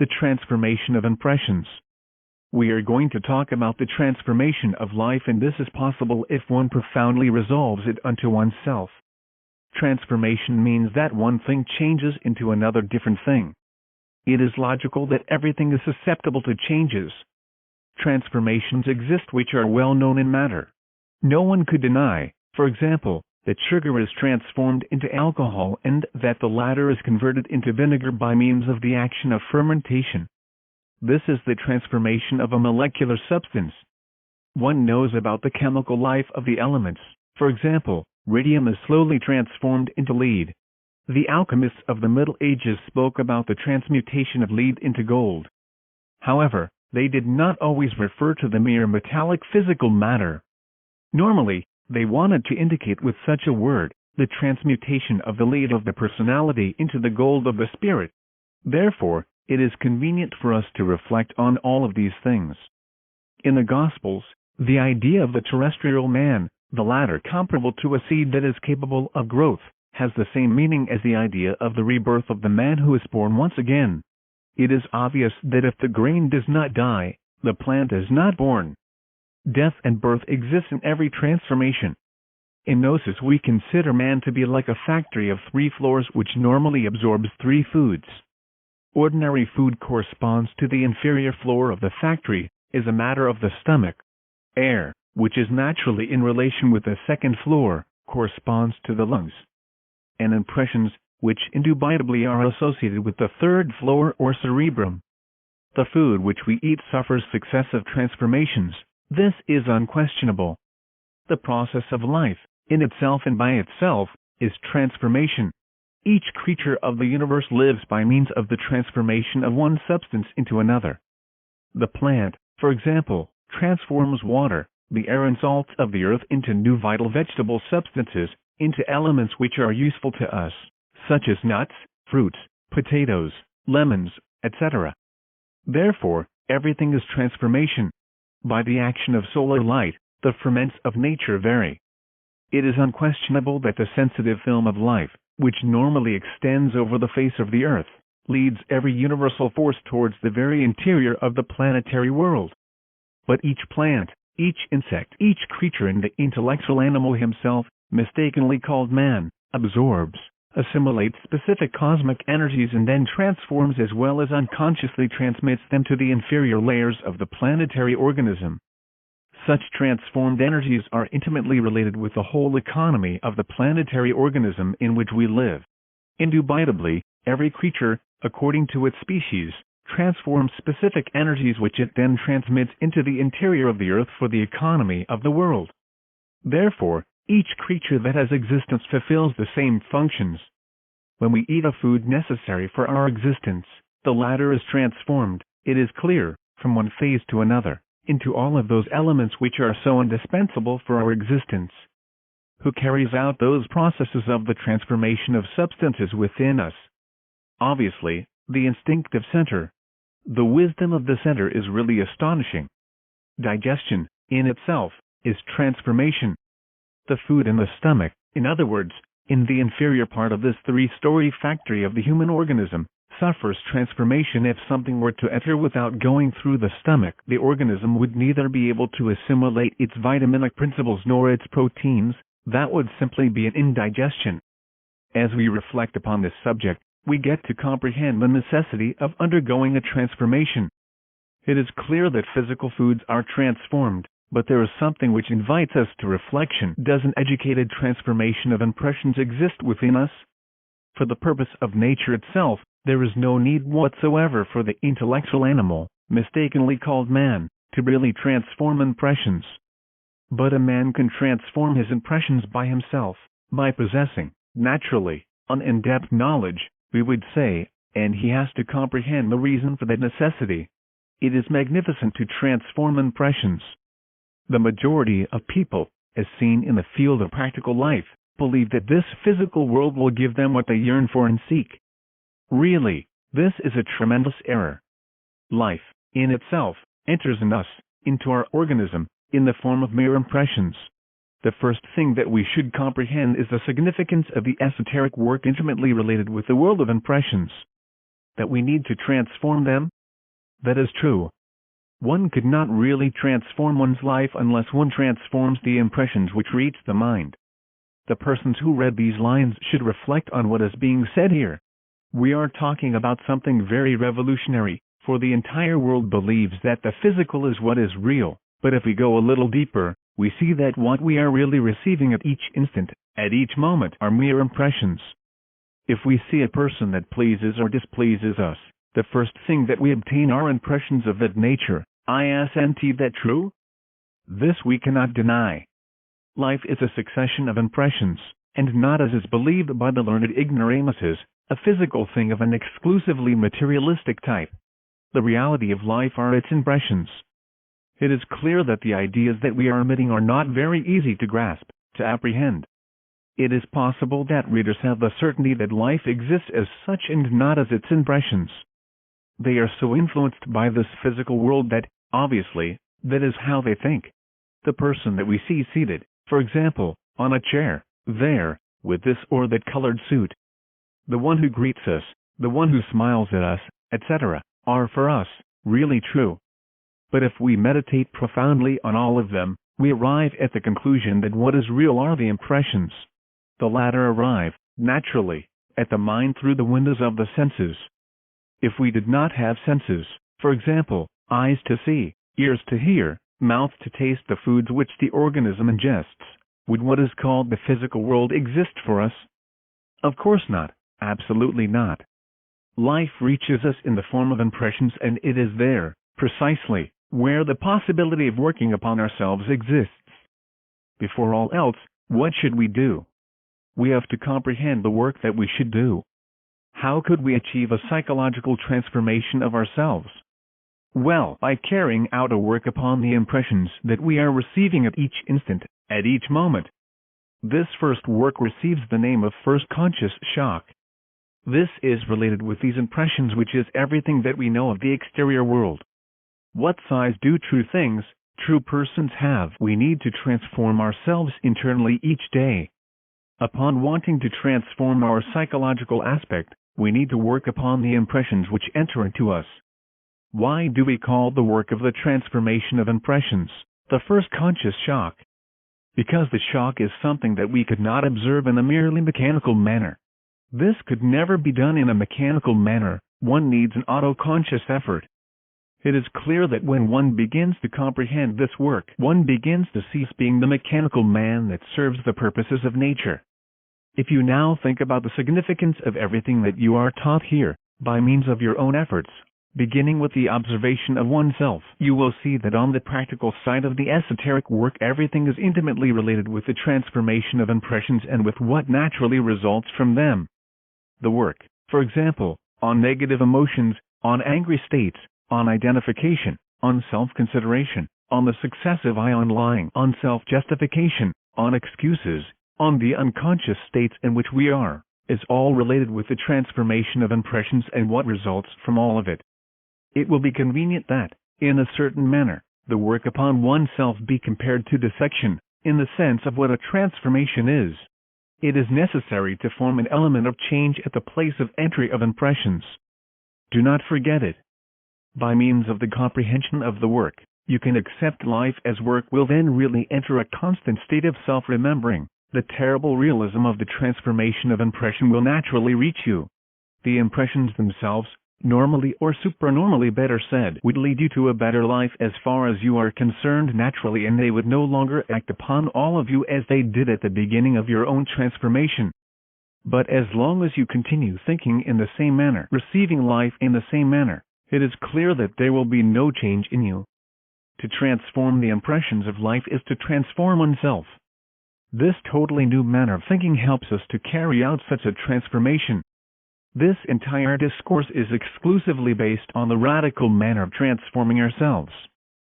the transformation of impressions. We are going to talk about the transformation of life, and this is possible if one profoundly resolves it unto oneself. Transformation means that one thing changes into another different thing. It is logical that everything is susceptible to changes. Transformations exist which are well known in matter. No one could deny, for example, that sugar is transformed into alcohol and that the latter is converted into vinegar by means of the action of fermentation. This is the transformation of a molecular substance. One knows about the chemical life of the elements. For example, radium is slowly transformed into lead. The alchemists of the Middle Ages spoke about the transmutation of lead into gold. However, they did not always refer to the mere metallic physical matter. Normally, they wanted to indicate with such a word the transmutation of the lead of the personality into the gold of the spirit. Therefore, it is convenient for us to reflect on all of these things. In the Gospels, the idea of the terrestrial man, the latter comparable to a seed that is capable of growth, has the same meaning as the idea of the rebirth of the man who is born once again. It is obvious that if the grain does not die, the plant is not born. Death and birth exist in every transformation. In Gnosis, we consider man to be like a factory of 3 floors which normally absorbs 3 foods. Ordinary food corresponds to the inferior floor of the factory, is a matter of the stomach. Air, which is naturally in relation with the second floor, corresponds to the lungs. And impressions, which indubitably are associated with the third floor or cerebrum. The food which we eat suffers successive transformations. This is unquestionable. The process of life, in itself and by itself, is transformation. Each creature of the universe lives by means of the transformation of one substance into another. The plant, for example, transforms water, the air and salts of the earth into new vital vegetable substances, into elements which are useful to us, such as nuts, fruits, potatoes, lemons, etc. Therefore, everything is transformation. By the action of solar light, the ferments of nature vary. It is unquestionable that the sensitive film of life, which normally extends over the face of the earth, leads every universal force towards the very interior of the planetary world. But each plant, each insect, each creature and the intellectual animal himself, mistakenly called man, absorbs, assimilates specific cosmic energies and then transforms as well as unconsciously transmits them to the inferior layers of the planetary organism. Such transformed energies are intimately related with the whole economy of the planetary organism in which we live. Indubitably, every creature, according to its species, transforms specific energies which it then transmits into the interior of the earth for the economy of the world. Therefore, each creature that has existence fulfills the same functions. When we eat a food necessary for our existence, the latter is transformed, it is clear, from one phase to another, into all of those elements which are so indispensable for our existence. Who carries out those processes of the transformation of substances within us? Obviously, the instinctive center. The wisdom of the center is really astonishing. Digestion, in itself, is transformation. The food in the stomach, in other words, in the inferior part of this 3-story factory of the human organism, suffers transformation. If something were to enter without going through the stomach, the organism would neither be able to assimilate its vitaminic principles nor its proteins. That would simply be an indigestion. As we reflect upon this subject, we get to comprehend the necessity of undergoing a transformation. It is clear that physical foods are transformed, but there is something which invites us to reflection. Does an educated transformation of impressions exist within us? For the purpose of nature itself, there is no need whatsoever for the intellectual animal, mistakenly called man, to really transform impressions. But a man can transform his impressions by himself, by possessing, naturally, an in-depth knowledge, we would say, and he has to comprehend the reason for that necessity. It is magnificent to transform impressions. The majority of people, as seen in the field of practical life, believe that this physical world will give them what they yearn for and seek. Really, this is a tremendous error. Life, in itself, enters in us, into our organism, in the form of mere impressions. The first thing that we should comprehend is the significance of the esoteric work intimately related with the world of impressions. that we need to transform them? That is true. One could not really transform one's life unless one transforms the impressions which reach the mind. The persons who read these lines should reflect on what is being said here. We are talking about something very revolutionary, for the entire world believes that the physical is what is real, but if we go a little deeper, we see that what we are really receiving at each instant, at each moment, are mere impressions. If we see a person that pleases or displeases us, the first thing that we obtain are impressions of that nature. Isn't that true? This we cannot deny. Life is a succession of impressions, and not, as is believed by the learned ignoramuses, a physical thing of an exclusively materialistic type. The reality of life are its impressions. It is clear that the ideas that we are emitting are not very easy to grasp, to apprehend. It is possible that readers have the certainty that life exists as such and not as its impressions. They are so influenced by this physical world that, obviously, that is how they think. The person that we see seated, for example, on a chair, there, with this or that colored suit, the one who greets us, the one who smiles at us, etc., are for us, really true. But if we meditate profoundly on all of them, we arrive at the conclusion that what is real are the impressions. The latter arrive, naturally, at the mind through the windows of the senses. If we did not have senses, for example, eyes to see, ears to hear, mouth to taste the foods which the organism ingests, would what is called the physical world exist for us? Of course not, absolutely not. Life reaches us in the form of impressions, and it is there, precisely, where the possibility of working upon ourselves exists. Before all else, what should we do? We have to comprehend the work that we should do. How could we achieve a psychological transformation of ourselves? Well, by carrying out a work upon the impressions that we are receiving at each instant, at each moment. This first work receives the name of first conscious shock. This is related with these impressions, which is everything that we know of the exterior world. What size do true things, true persons have? We need to transform ourselves internally each day. Upon wanting to transform our psychological aspect, we need to work upon the impressions which enter into us. Why do we call the work of the transformation of impressions the first conscious shock? Because the shock is something that we could not observe in a merely mechanical manner. This could never be done in a mechanical manner. One needs an auto-conscious effort. It is clear that when one begins to comprehend this work, one begins to cease being the mechanical man that serves the purposes of nature. If you now think about the significance of everything that you are taught here, by means of your own efforts, beginning with the observation of oneself, you will see that on the practical side of the esoteric work, everything is intimately related with the transformation of impressions and with what naturally results from them. The work, for example, on negative emotions, on angry states, on identification, on self-consideration, on the successive eye on lying, on self-justification, on excuses, on the unconscious states in which we are, is all related with the transformation of impressions and what results from all of it. It will be convenient that, in a certain manner, the work upon oneself be compared to dissection, in the sense of what a transformation is. It is necessary to form an element of change at the place of entry of impressions. Do not forget it. By means of the comprehension of the work, you can accept life as work will then really enter a constant state of self-remembering. The terrible realism of the transformation of impression will naturally reach you. The impressions themselves, normally or supernormally better said, would lead you to a better life as far as you are concerned naturally, and they would no longer act upon all of you as they did at the beginning of your own transformation. But as long as you continue thinking in the same manner, receiving life in the same manner, it is clear that there will be no change in you. To transform the impressions of life is to transform oneself. This totally new manner of thinking helps us to carry out such a transformation. This entire discourse is exclusively based on the radical manner of transforming ourselves.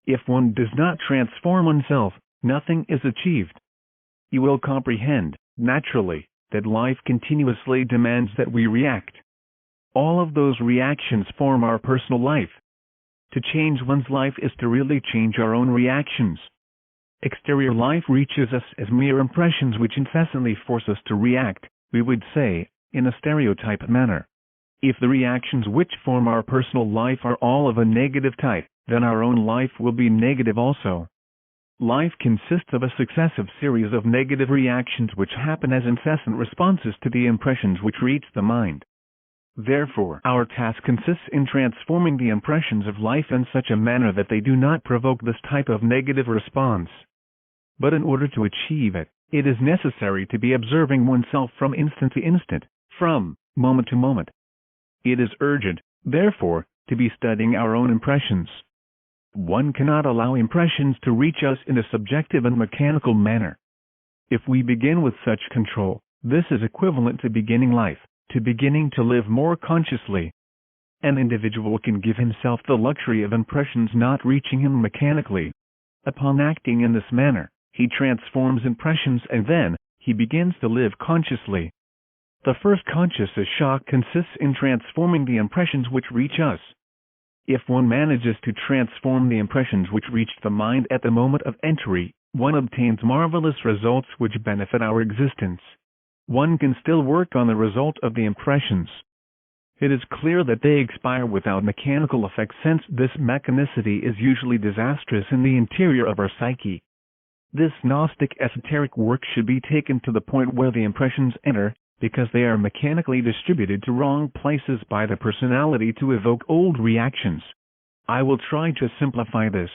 If one does not transform oneself, nothing is achieved. You will comprehend, naturally, that life continuously demands that we react. All of those reactions form our personal life. To change one's life is to really change our own reactions. Exterior life reaches us as mere impressions which incessantly force us to react, we would say, in a stereotyped manner. If the reactions which form our personal life are all of a negative type, then our own life will be negative also. Life consists of a successive series of negative reactions which happen as incessant responses to the impressions which reach the mind. Therefore, our task consists in transforming the impressions of life in such a manner that they do not provoke this type of negative response. But in order to achieve it, it is necessary to be observing oneself from instant to instant, from moment to moment. It is urgent, therefore, to be studying our own impressions. One cannot allow impressions to reach us in a subjective and mechanical manner. If we begin with such control, this is equivalent to beginning life, to beginning to live more consciously. An individual can give himself the luxury of impressions not reaching him mechanically. Upon acting in this manner, he transforms impressions and then, he begins to live consciously. The first conscious shock consists in transforming the impressions which reach us. If one manages to transform the impressions which reached the mind at the moment of entry, one obtains marvelous results which benefit our existence. One can still work on the result of the impressions. It is clear that they expire without mechanical effect, since this mechanicity is usually disastrous in the interior of our psyche. This Gnostic esoteric work should be taken to the point where the impressions enter, because they are mechanically distributed to wrong places by the personality to evoke old reactions. I will try to simplify this.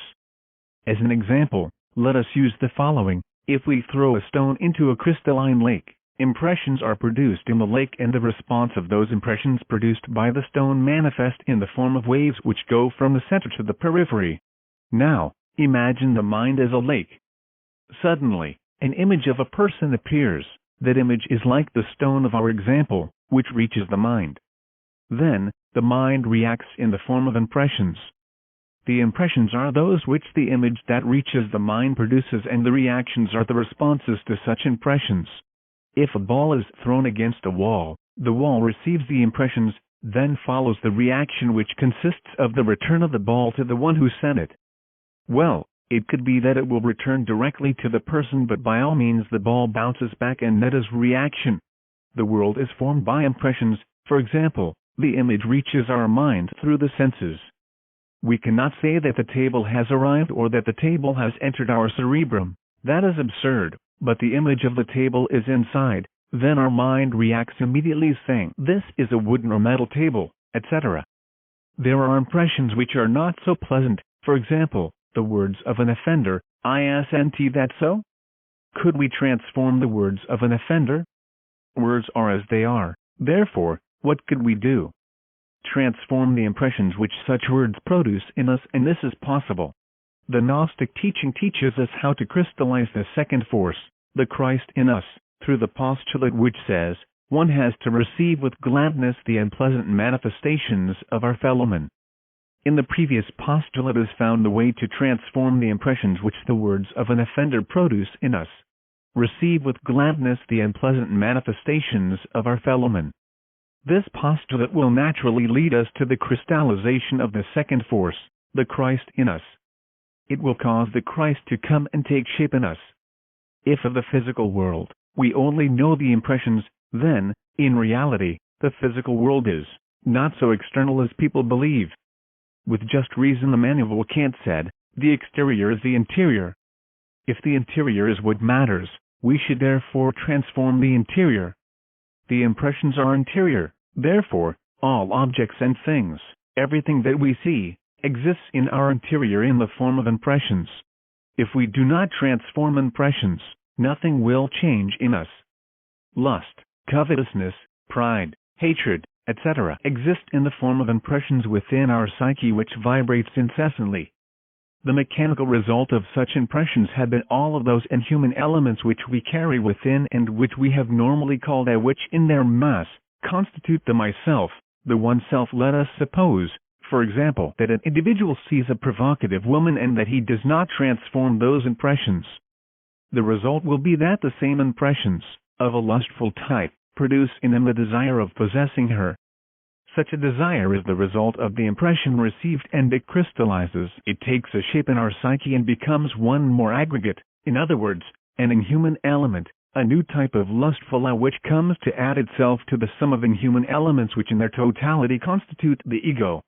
As an example, let us use the following. If we throw a stone into a crystalline lake, impressions are produced in the lake, and the response of those impressions produced by the stone manifest in the form of waves which go from the center to the periphery. Now, imagine the mind as a lake. Suddenly, an image of a person appears. That image is like the stone of our example, which reaches the mind. Then, the mind reacts in the form of impressions. The impressions are those which the image that reaches the mind produces, and the reactions are the responses to such impressions. If a ball is thrown against a wall, the wall receives the impressions, then follows the reaction which consists of the return of the ball to the one who sent it. Well, it could be that it will return directly to the person, but by all means the ball bounces back, and that is reaction. The world is formed by impressions. For example, the image reaches our mind through the senses. We cannot say that the table has arrived or that the table has entered our cerebrum. That is absurd, but the image of the table is inside. Then our mind reacts immediately, saying, "This is a wooden or metal table," etc. There are impressions which are not so pleasant. For example, the words of an offender, "Isn't that so?" Could we transform the words of an offender? Words are as they are. Therefore, what could we do? Transform the impressions which such words produce in us, and this is possible. The Gnostic teaching teaches us how to crystallize the second force, the Christ in us, through the postulate which says, one has to receive with gladness the unpleasant manifestations of our fellow men. In the previous postulate is found the way to transform the impressions which the words of an offender produce in us. Receive with gladness the unpleasant manifestations of our fellow men. This postulate will naturally lead us to the crystallization of the second force, the Christ in us. It will cause the Christ to come and take shape in us. If of the physical world, we only know the impressions, then, in reality, the physical world is not so external as people believe. With just reason, Immanuel Kant said, the exterior is the interior. If the interior is what matters, we should therefore transform the interior. The impressions are interior, therefore, all objects and things, everything that we see, exists in our interior in the form of impressions. If we do not transform impressions, nothing will change in us. Lust, covetousness, pride, hatred, etc. exist in the form of impressions within our psyche which vibrates incessantly. The mechanical result of such impressions have been all of those inhuman elements which we carry within and which we have normally called I, which in their mass constitute the myself, the oneself. Let us suppose, for example, that an individual sees a provocative woman and that he does not transform those impressions. The result will be that the same impressions, of a lustful type, produce in him the desire of possessing her. Such a desire is the result of the impression received, and it crystallizes. It takes a shape in our psyche and becomes one more aggregate, in other words, an inhuman element, a new type of lustful I which comes to add itself to the sum of inhuman elements which in their totality constitute the ego.